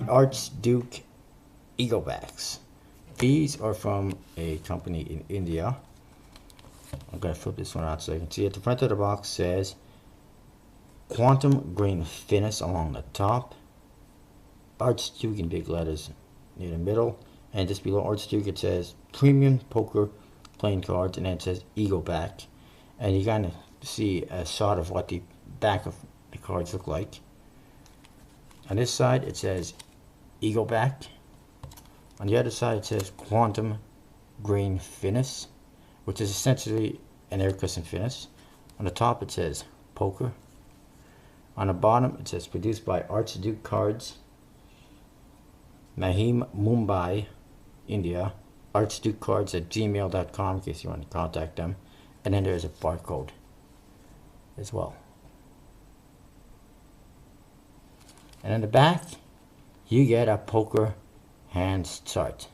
Archduke Eagle backs. These are from a company in India. I'm going to flip this one out so you can see. At the front of the box says quantum grain finished along the top. Archduke in big letters near the middle. And just below Archduke it says premium poker playing cards, and then it says Eagle back. And you kind of see a shot of what the back of the cards look like. On this side it says Eagle back. On the other side it says quantum grain finish, which is essentially an air cushion finish. On the top it says poker. On the bottom it says produced by Archduke Cards, Mahim, Mumbai, India. archdukecards@gmail.com in case you want to contact them. And then there's a barcode as well. And in the back you get a poker hands chart,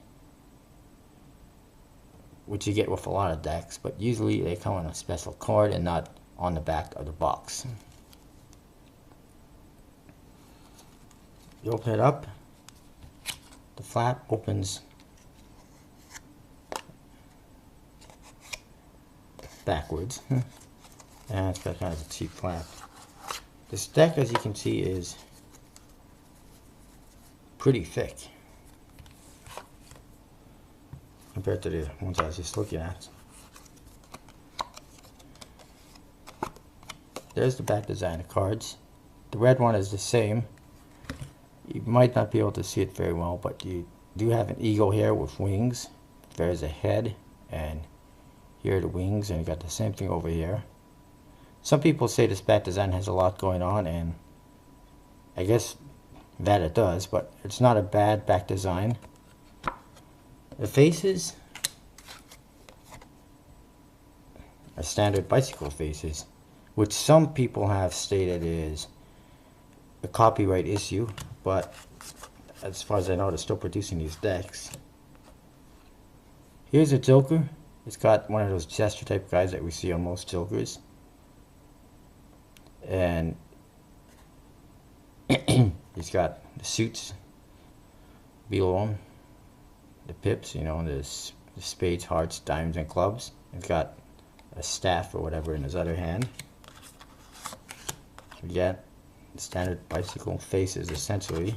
which you get with a lot of decks, but usually they come on a special card and not on the back of the box. You open it up, the flap opens backwards, and it's got kind of a cheap flap. This deck, as you can see, is pretty thick compared to the ones I was just looking at. There's the back design of cards. The red one is the same. You might not be able to see it very well, but you do have an eagle here with wings. There's a head, and here are the wings, and you got the same thing over here. Some people say this back design has a lot going on, and I guess that it does, but it's not a bad back design. The faces are standard bicycle faces, which some people have stated is a copyright issue, but as far as I know, they're still producing these decks. Here's a Joker. It's got one of those gesture type guys that we see on most Jokers. And he's got the suits below him, the pips, you know, the spades, hearts, diamonds, and clubs. He's got a staff or whatever in his other hand. We get the standard bicycle faces, essentially.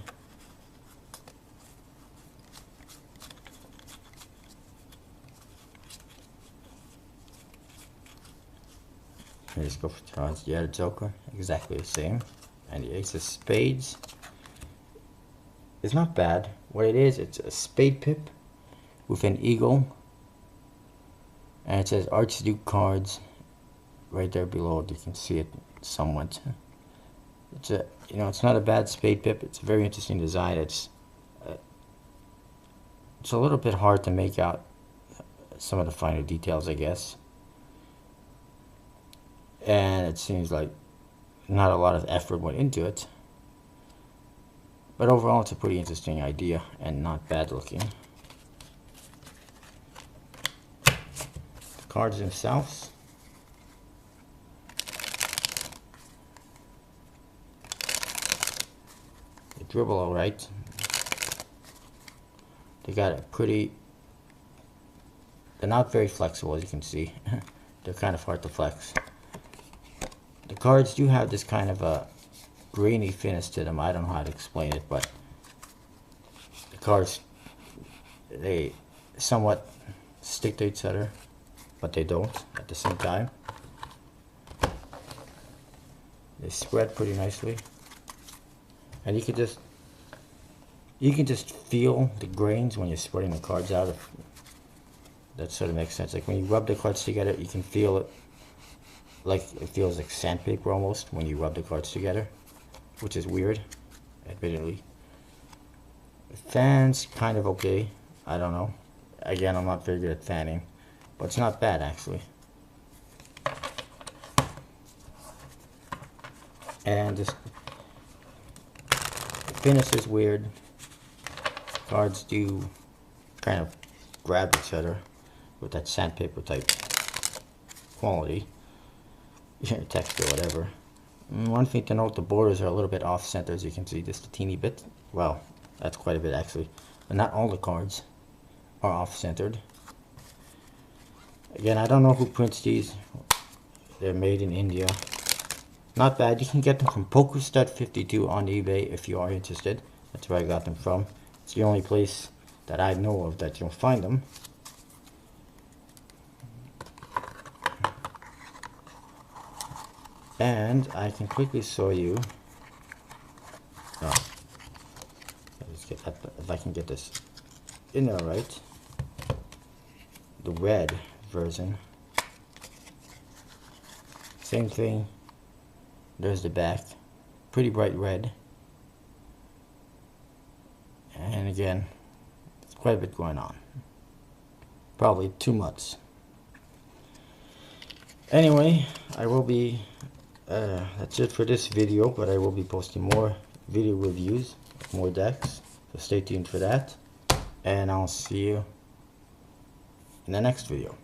Let's go for cards. The other Joker, exactly the same. And the Ace of Spades is not bad. What it is, it's a spade pip with an eagle, and it says Archduke Cards right there below. You can see it somewhat. It's a, you know, it's not a bad spade pip. It's a very interesting design. It's a little bit hard to make out some of the finer details, I guess. And it seems like not a lot of effort went into it, but overall it's a pretty interesting idea and not bad looking. The cards themselves, they dribble alright. They got a pretty, they're not very flexible, as you can see. They're kind of hard to flex. The cards do have this kind of a grainy finish to them. I don't know how to explain it, but the cards, they somewhat stick to each other, but they don't at the same time. They spread pretty nicely, and you can just feel the grains when you're spreading the cards out. If that sort of makes sense. Like when you rub the cards together, you can feel it. Like it feels like sandpaper almost when you rub the cards together, which is weird, admittedly. The fan's kind of okay. I don't know. Again, I'm not very good at fanning, but it's not bad actually. And just the finish is weird. Cards do kind of grab each other with that sandpaper type quality. Text or whatever. One thing to note, the borders are a little bit off center, as you can see, just a teeny bit. Well, That's quite a bit actually. But not all the cards are off-centered. Again, I don't know who prints these. They're made in India. Not bad. You can get them from PokerStud52 on eBay if you are interested. That's where I got them from. It's the only place that I know of that you'll find them. And I can quickly show you. Let's get that, if I can get this in there right. The red version. Same thing. There's the back. Pretty bright red. And again, it's quite a bit going on. Probably too much. Anyway, I will be, that's it for this video, but I will be posting more video reviews, more decks, so stay tuned for that, and I'll see you in the next video.